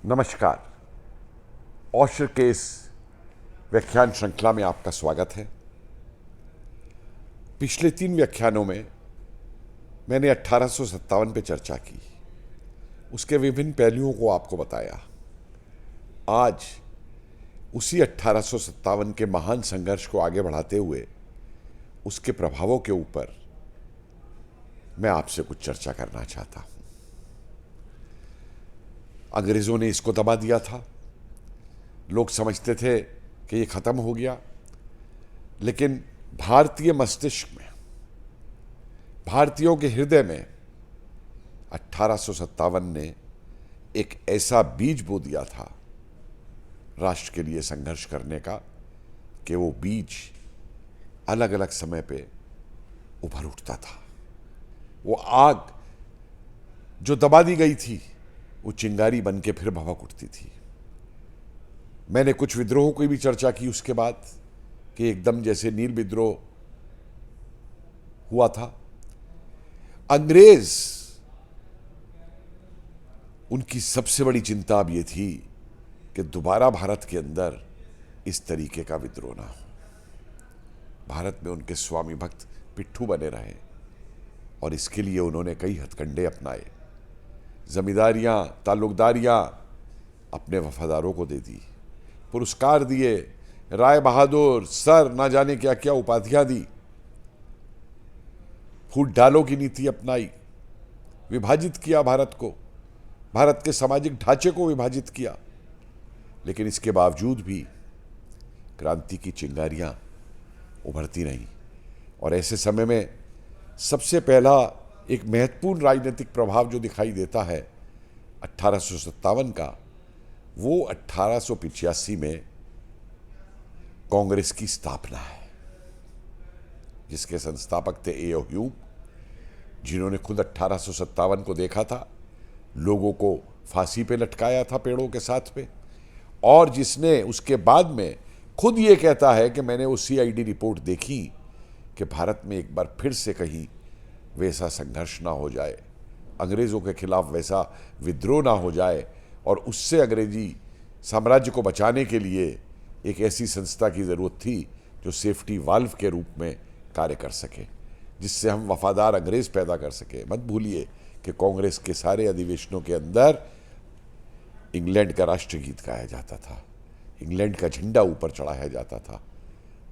नमस्कार। ओशो के इस व्याख्यान श्रृंखला में आपका स्वागत है। पिछले 3 व्याख्यानों में मैंने 1857 पे चर्चा की, उसके विभिन्न पहलुओं को आपको बताया। आज उसी 1857 के महान संघर्ष को आगे बढ़ाते हुए उसके प्रभावों के ऊपर मैं आपसे कुछ चर्चा करना चाहता हूं। अंग्रेजों ने इसको दबा दिया था, लोग समझते थे कि ये खत्म हो गया, लेकिन भारतीय मस्तिष्क में, भारतीयों के हृदय में 1857 ने एक ऐसा बीज बो दिया था राष्ट्र के लिए संघर्ष करने का कि वो बीज अलग अलग समय पे उभर उठता था। वो आग जो दबा दी गई थी वो चिंगारी बन के फिर भभक उठती थी। मैंने कुछ विद्रोहों की भी चर्चा की उसके बाद कि एकदम जैसे नील विद्रोह हुआ था। अंग्रेज, उनकी सबसे बड़ी चिंता अब यह थी कि दोबारा भारत के अंदर इस तरीके का विद्रोह ना हो। भारत में उनके स्वामी भक्त पिट्ठू बने रहे और इसके लिए उन्होंने कई हथकंडे अपनाए। जमींदारियां, ताल्लुकदारियां अपने वफादारों को दे दी, पुरस्कार दिए, राय बहादुर, सर, ना जाने क्या क्या उपाधियां दी, फूट डालो की नीति अपनाई, विभाजित किया भारत को, भारत के सामाजिक ढांचे को विभाजित किया। लेकिन इसके बावजूद भी क्रांति की चिंगारियां उभरती रहीं। और ऐसे समय में सबसे पहला एक महत्वपूर्ण राजनीतिक प्रभाव जो दिखाई देता है 1857 का, वो 1885 में कांग्रेस की स्थापना है, जिसके संस्थापक थे ए.ओ. ह्यूम, जिन्होंने खुद 1857 को देखा था, लोगों को फांसी पे लटकाया था पेड़ों के साथ पे, और जिसने उसके बाद में खुद ये कहता है कि मैंने वो CID रिपोर्ट देखी कि भारत में एक बार फिर से कहीं वैसा संघर्ष ना हो जाए, अंग्रेज़ों के खिलाफ वैसा विद्रोह ना हो जाए, और उससे अंग्रेजी साम्राज्य को बचाने के लिए एक ऐसी संस्था की ज़रूरत थी जो सेफ्टी वाल्व के रूप में कार्य कर सके, जिससे हम वफादार अंग्रेज़ पैदा कर सके। मत भूलिए कि कांग्रेस के सारे अधिवेशनों के अंदर इंग्लैंड का राष्ट्रगीत गाया जाता था, इंग्लैंड का झंडा ऊपर चढ़ाया जाता था,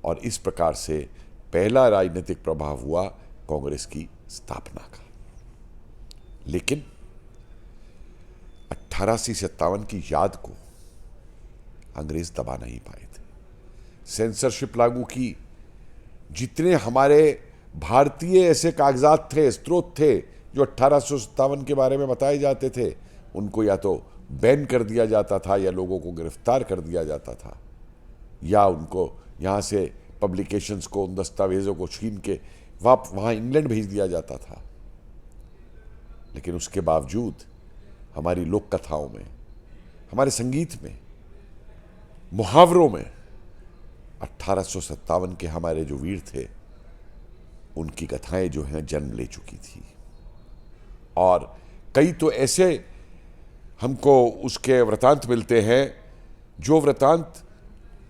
और इस प्रकार से पहला राजनीतिक प्रभाव हुआ कांग्रेस की स्थापना का। लेकिन 1857 की याद को अंग्रेज दबा नहीं पाए थे। सेंसरशिप लागू की। जितने हमारे भारतीय ऐसे कागजात थे, स्रोत थे जो 1857 के बारे में बताए जाते थे, उनको या तो बैन कर दिया जाता था, या लोगों को गिरफ्तार कर दिया जाता था, या उनको यहाँ से पब्लिकेशंस को, उन दस्तावेजों को छीन के वहाँ इंग्लैंड भेज दिया जाता था। लेकिन उसके बावजूद हमारी लोक कथाओं में, हमारे संगीत में, मुहावरों में 1857 के हमारे जो वीर थे, उनकी कथाएं जो हैं जन्म ले चुकी थी। और कई तो ऐसे हमको उसके वृतांत मिलते हैं जो वृतांत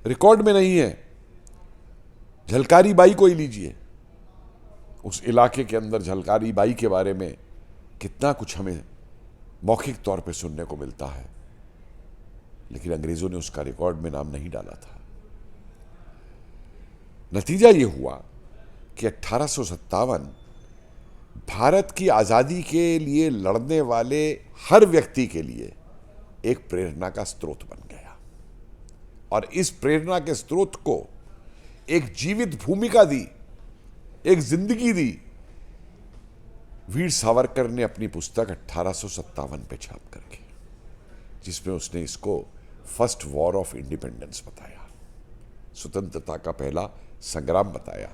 रिकॉर्ड में नहीं है। झलकारी बाई को ही लीजिए, उस इलाके के अंदर झलकारी बाई के बारे में कितना कुछ हमें मौखिक तौर पे सुनने को मिलता है, लेकिन अंग्रेजों ने उसका रिकॉर्ड में नाम नहीं डाला था। नतीजा ये हुआ कि 1857 भारत की आज़ादी के लिए लड़ने वाले हर व्यक्ति के लिए एक प्रेरणा का स्रोत बन गया, और इस प्रेरणा के स्रोत को एक जीवित भूमिका दी, एक जिंदगी दी। वीर सावरकर ने अपनी पुस्तक 1857 पे छाप करके, जिसमें उसने इसको फर्स्ट वॉर ऑफ इंडिपेंडेंस बताया, स्वतंत्रता का पहला संग्राम बताया,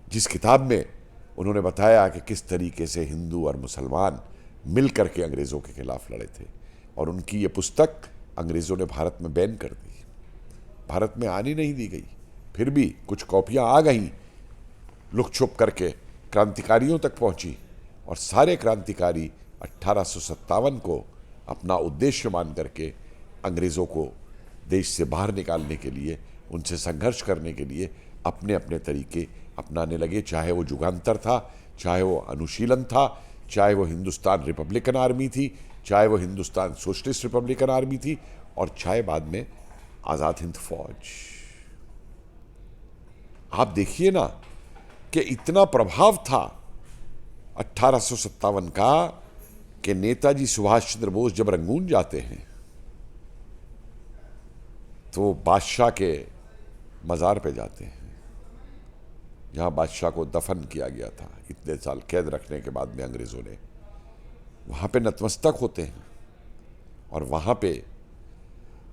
जिस किताब में उन्होंने बताया कि किस तरीके से हिंदू और मुसलमान मिल करके अंग्रेज़ों के खिलाफ लड़े थे। और उनकी ये पुस्तक अंग्रेज़ों ने भारत में बैन कर दी, भारत में आने नहीं दी गई। फिर भी कुछ कॉपियाँ आ गईं, लुक छुप करके क्रांतिकारियों तक पहुंची, और सारे क्रांतिकारी 1857 को अपना उद्देश्य मान करके अंग्रेज़ों को देश से बाहर निकालने के लिए, उनसे संघर्ष करने के लिए अपने अपने तरीके अपनाने लगे। चाहे वो जुगांतर था, चाहे वो अनुशीलन था, चाहे वो हिंदुस्तान रिपब्लिकन आर्मी थी, चाहे वो हिंदुस्तान सोशलिस्ट रिपब्लिकन आर्मी थी, और चाहे बाद में आज़ाद हिंद फौज। आप देखिए ना कि इतना प्रभाव था 1857 का कि नेताजी सुभाष चंद्र बोस जब रंगून जाते हैं तो बादशाह के मज़ार पे जाते हैं, जहाँ बादशाह को दफन किया गया था इतने साल कैद रखने के बाद में अंग्रेज़ों ने। वहाँ पे नतमस्तक होते हैं और वहाँ पे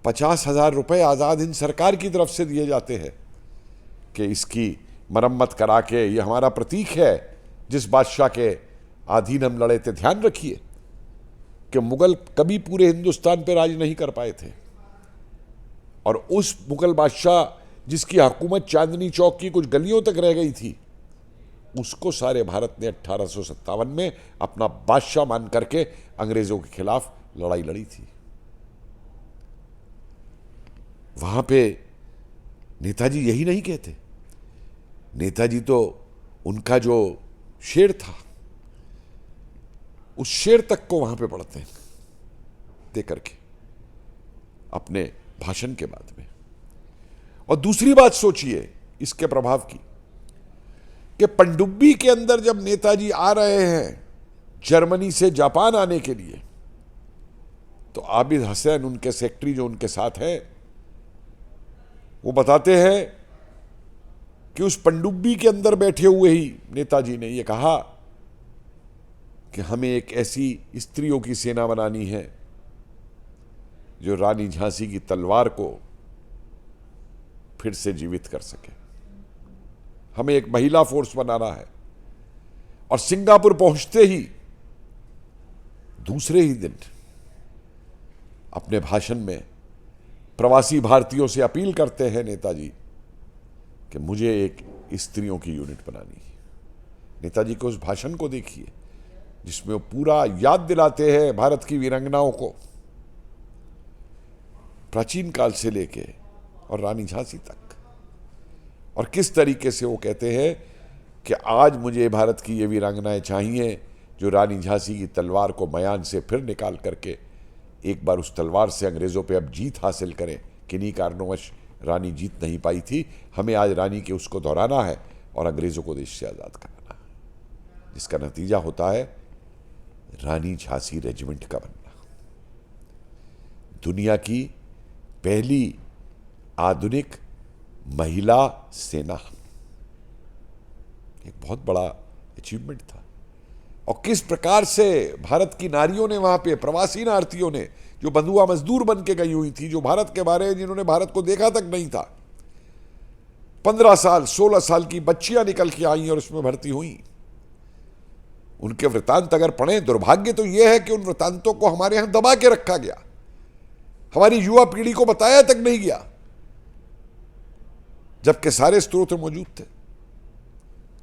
50,000 रुपये आज़ाद हिंद सरकार की तरफ से दिए जाते हैं कि इसकी मरम्मत करा के, ये हमारा प्रतीक है जिस बादशाह के अधीन हम लड़े थे। ध्यान रखिए कि मुगल कभी पूरे हिंदुस्तान पे राज नहीं कर पाए थे, और उस मुगल बादशाह जिसकी हुकूमत चांदनी चौक की कुछ गलियों तक रह गई थी, उसको सारे भारत ने 1857 में अपना बादशाह मान करके अंग्रेजों के खिलाफ लड़ाई लड़ी थी। वहां पे नेताजी यही नहीं कहते, नेताजी तो उनका जो शेर था उस शेर तक को वहां पे पढ़ते हैं दे करके अपने भाषण के बाद में। और दूसरी बात सोचिए इसके प्रभाव की कि पनडुब्बी के अंदर जब नेताजी आ रहे हैं जर्मनी से जापान आने के लिए, तो आबिद हसैन उनके सेक्रेटरी जो उनके साथ हैं वो बताते हैं कि उस पनडुब्बी के अंदर बैठे हुए ही नेताजी ने यह कहा कि हमें एक ऐसी स्त्रियों की सेना बनानी है जो रानी झांसी की तलवार को फिर से जीवित कर सके। हमें एक महिला फोर्स बनाना है। और सिंगापुर पहुंचते ही दूसरे ही दिन अपने भाषण में प्रवासी भारतीयों से अपील करते हैं नेताजी कि मुझे एक स्त्रियों की यूनिट बनानी है। नेताजी के उस भाषण को देखिए जिसमें वो पूरा याद दिलाते हैं भारत की वीरांगनाओं को, प्राचीन काल से लेके और रानी झांसी तक, और किस तरीके से वो कहते हैं कि आज मुझे भारत की ये वीरांगनाएं चाहिए जो रानी झांसी की तलवार को मयान से फिर निकाल करके एक बार उस तलवार से अंग्रेज़ों पे अब जीत हासिल करें। किन्हीं कारणों रानी जीत नहीं पाई थी, हमें आज रानी के उसको दोहराना है और अंग्रेज़ों को देश से आज़ाद कराना है, जिसका नतीजा होता है रानी झांसी रेजिमेंट का बनना। दुनिया की पहली आधुनिक महिला सेना, एक बहुत बड़ा अचीवमेंट था। और किस प्रकार से भारत की नारियों ने वहां पे, प्रवासी नारियों ने जो बंधुआ मजदूर बन के गई हुई थी, जो भारत के बारे में जिन्होंने भारत को देखा तक नहीं था, 15 साल 16 साल की बच्चियां निकल के आई और उसमें भर्ती हुई। उनके वृतांत अगर पढ़ें, दुर्भाग्य तो यह है कि उन वृतांतों को हमारे यहां दबा के रखा गया, हमारी युवा पीढ़ी को बताया तक नहीं गया, जबकि सारे स्रोत मौजूद थे।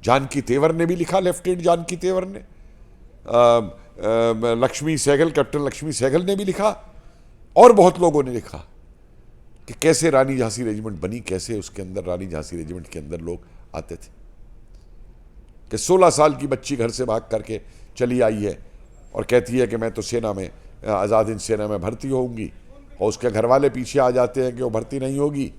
जानकी तेवर ने भी लिखा, लेफ्टिनेंट जानकी तेवर ने, लक्ष्मी सहगल, कैप्टन लक्ष्मी सहगल ने भी लिखा, और बहुत लोगों ने लिखा कि कैसे रानी झांसी रेजिमेंट बनी, कैसे उसके अंदर रानी झांसी रेजिमेंट के अंदर लोग आते थे। कि 16 साल की बच्ची घर से भाग करके चली आई है और कहती है कि मैं तो सेना में, आज़ाद हिंद सेना में भर्ती होऊंगी, और उसके घर वाले पीछे आ जाते हैं कि वो भर्ती नहीं होगी।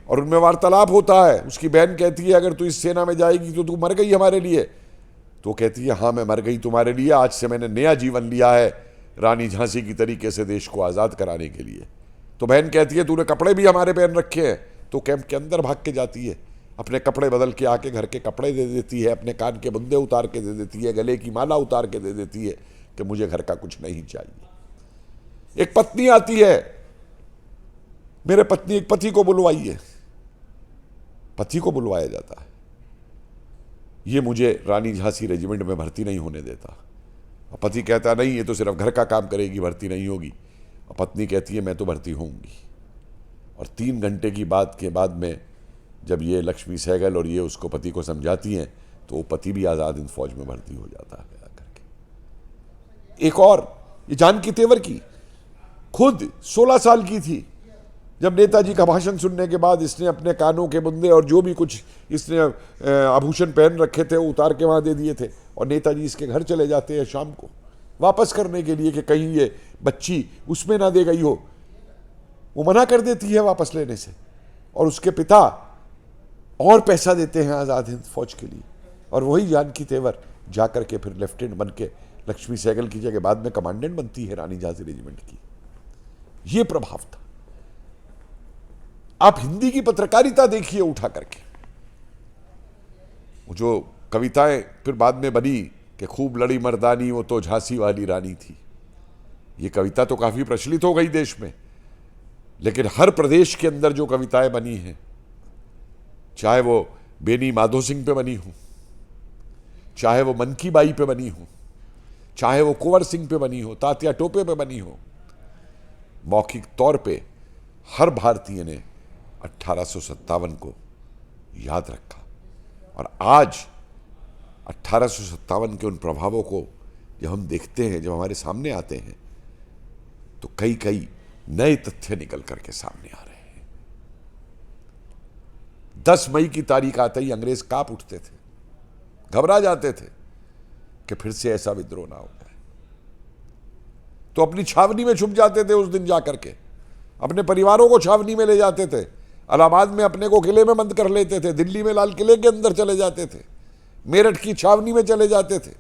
और उनमें वार्तालाप होता है, उसकी बहन कहती है अगर तू इस सेना में जाएगी तो तू मर गई हमारे लिए। तो कहती है हाँ मैं मर गई तुम्हारे लिए, आज से मैंने नया जीवन लिया है रानी झांसी की तरीके से देश को आज़ाद कराने के लिए। तो बहन कहती है तूने कपड़े भी हमारे पहन रखे हैं। तो कैंप के अंदर भाग के जाती है, अपने कपड़े बदल के आके घर के कपड़े दे देती है, अपने कान के बुंदे उतार के दे देती है, गले की माला उतार के दे देती है कि मुझे घर का कुछ नहीं चाहिए। एक पत्नी आती है, मेरे पत्नी एक पति को बुलवाइए, पति को बुलवाया जाता है, ये मुझे रानी झांसी रेजिमेंट में भर्ती नहीं होने देता। और पति कहता नहीं ये तो सिर्फ घर का काम करेगी, भर्ती नहीं होगी। और पत्नी कहती है मैं तो भर्ती होऊंगी। और 3 घंटे की बात के बाद में जब ये लक्ष्मी सहगल और ये उसको पति को समझाती हैं तो वो पति भी आज़ाद हिंद फौज में भर्ती हो जाता है करके। एक और ये जानकी तेवर की खुद 16 साल की थी जब नेताजी का भाषण सुनने के बाद इसने अपने कानों के बुंदे और जो भी कुछ इसने आभूषण पहन रखे थे वो उतार के वहाँ दे दिए थे, और नेताजी इसके घर चले जाते हैं शाम को वापस करने के लिए कि कहीं ये बच्ची उसमें ना दे गई हो। वो मना कर देती है वापस लेने से, और उसके पिता और पैसा देते हैं आज़ाद हिंद फौज के लिए, और वही जानकी तेवर जाकर के फिर लेफ्टिनेंट बन के लक्ष्मी सहगल की जगह बाद में कमांडेंट बनती है रानी झांसी रेजिमेंट की। ये प्रभाव था। आप हिंदी की पत्रकारिता देखिए उठा करके, जो कविताएं फिर बाद में बनी कि खूब लड़ी मर्दानी वो तो झांसी वाली रानी थी, ये कविता तो काफी प्रचलित हो गई देश में, लेकिन हर प्रदेश के अंदर जो कविताएं बनी हैं, चाहे वो बेनी माधो सिंह पे बनी हो, चाहे वो मनकी बाई पे बनी हो, चाहे वो कुंवर सिंह पे बनी हो, तात्या टोपे पे बनी हो, मौखिक तौर पे हर भारतीय ने 1857 को याद रखा। और आज 1857 के उन प्रभावों को जब हम देखते हैं, जब हमारे सामने आते हैं, तो कई कई नए तथ्य निकल करके सामने आ रहे हैं। 10 मई की तारीख आते ही अंग्रेज कांप उठते थे, घबरा जाते थे कि फिर से ऐसा विद्रोह ना हो जाए, तो अपनी छावनी में छुप जाते थे। उस दिन जाकर के अपने परिवारों को छावनी में ले जाते थे, इलाहाबाद में अपने को किले में बंद कर लेते थे, दिल्ली में लाल किले के अंदर चले जाते थे, मेरठ की छावनी में चले जाते थे।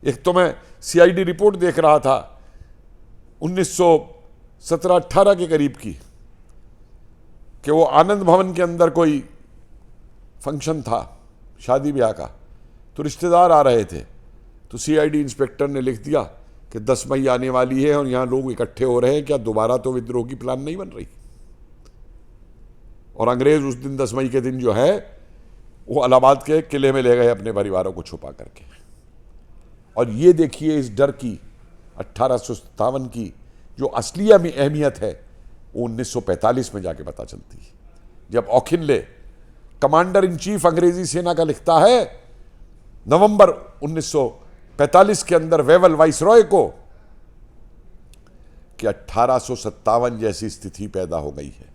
एक तो मैं सीआईडी रिपोर्ट देख रहा था 1917-18 के करीब की, कि वो आनंद भवन के अंदर कोई फंक्शन था शादी ब्याह का, तो रिश्तेदार आ रहे थे, तो सीआईडी इंस्पेक्टर ने लिख दिया कि 10 मई आने वाली है और यहां लोग इकट्ठे हो रहे हैं, क्या दोबारा तो विद्रोह की प्लान नहीं बन रही। और अंग्रेज उस दिन 10 मई के दिन जो है वो इलाहाबाद के किले में ले गए अपने परिवारों को छुपा करके। और ये देखिए इस डर की 1857 की जो असली अहमियत है वो 1945 में जाके पता चलती है, जब ऑखिनले कमांडर इन चीफ अंग्रेजी सेना का लिखता है नवंबर 1945 के अंदर वेवल वाइसरॉय को कि 1857 जैसी स्थिति पैदा हो गई है,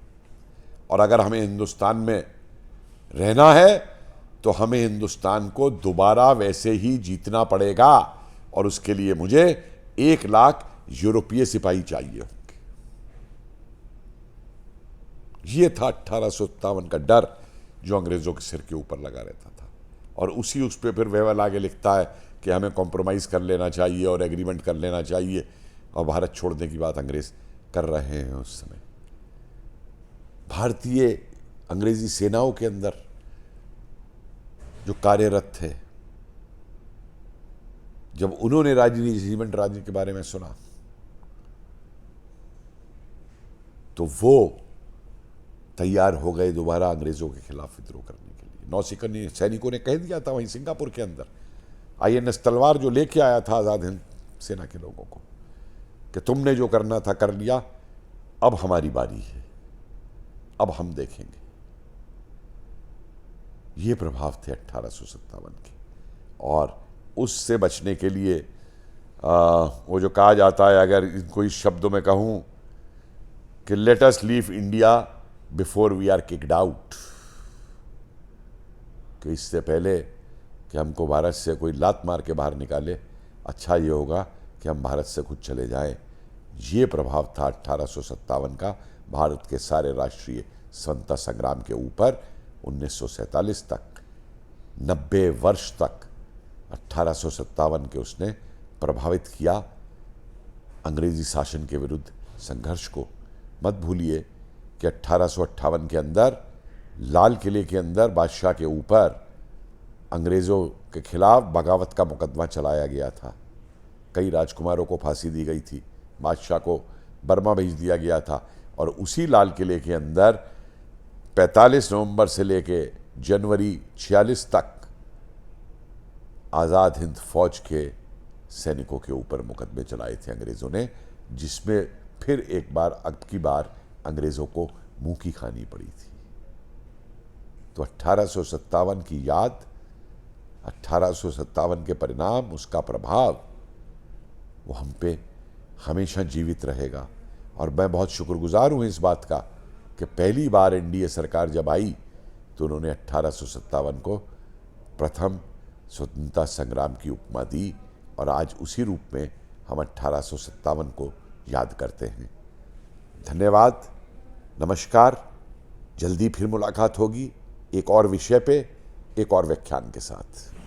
और अगर हमें हिंदुस्तान में रहना है तो हमें हिंदुस्तान को दोबारा वैसे ही जीतना पड़ेगा, और उसके लिए मुझे 1 लाख यूरोपीय सिपाही चाहिए होंगे। यह था 1857 का डर जो अंग्रेजों के सिर के ऊपर लगा रहता था। और उस पे फिर वेवल आगे लिखता है कि हमें कॉम्प्रोमाइज कर लेना चाहिए और एग्रीमेंट कर लेना चाहिए, और भारत छोड़ने की बात अंग्रेज कर रहे हैं। उस समय भारतीय अंग्रेजी सेनाओं के अंदर जो कार्यरत थे, जब उन्होंने रेजिमेंट राजी के बारे में सुना तो वो तैयार हो गए दोबारा अंग्रेजों के खिलाफ विद्रोह करने के लिए। नौसेना सैनिकों ने कह दिया था वहीं सिंगापुर के अंदर, आईएनएस तलवार जो लेके आया था आजाद हिंद सेना के लोगों को, कि तुमने जो करना था कर लिया, अब हमारी बारी है, अब हम देखेंगे। ये प्रभाव थे 1857 के। और उससे बचने के लिए वो जो कहा जाता है, अगर इनको इस शब्दों में कहूं कि let us leave India before we are kicked out, कि इससे पहले कि हमको भारत से कोई लात मार के बाहर निकाले, अच्छा ये होगा कि हम भारत से खुद चले जाएं। ये प्रभाव था 1857 का भारत के सारे राष्ट्रीय स्वतंत्रता संग्राम के ऊपर। 1947 तक 90 वर्ष तक 1857 के उसने प्रभावित किया अंग्रेजी शासन के विरुद्ध संघर्ष को। मत भूलिए कि 1858 के अंदर लाल किले के अंदर बादशाह के ऊपर अंग्रेज़ों के खिलाफ बगावत का मुकदमा चलाया गया था। कई राजकुमारों को फांसी दी गई थी, बादशाह को बर्मा भेज दिया गया था। और उसी लाल किले के अंदर 45 नवंबर से लेके जनवरी 46 तक आज़ाद हिंद फौज के सैनिकों के ऊपर मुकदमे चलाए थे अंग्रेज़ों ने, जिसमें फिर एक बार अब की बार अंग्रेज़ों को मुंह की खानी पड़ी थी। तो 1857 की याद, 1857 के परिणाम, उसका प्रभाव वो हम पे हमेशा जीवित रहेगा। और मैं बहुत शुक्रगुजार हूँ इस बात का कि पहली बार एनडीए सरकार जब आई तो उन्होंने 1857 को प्रथम स्वतंत्रता संग्राम की उपमा दी, और आज उसी रूप में हम 1857 को याद करते हैं। धन्यवाद, नमस्कार। जल्दी फिर मुलाकात होगी एक और विषय पे, एक और व्याख्यान के साथ।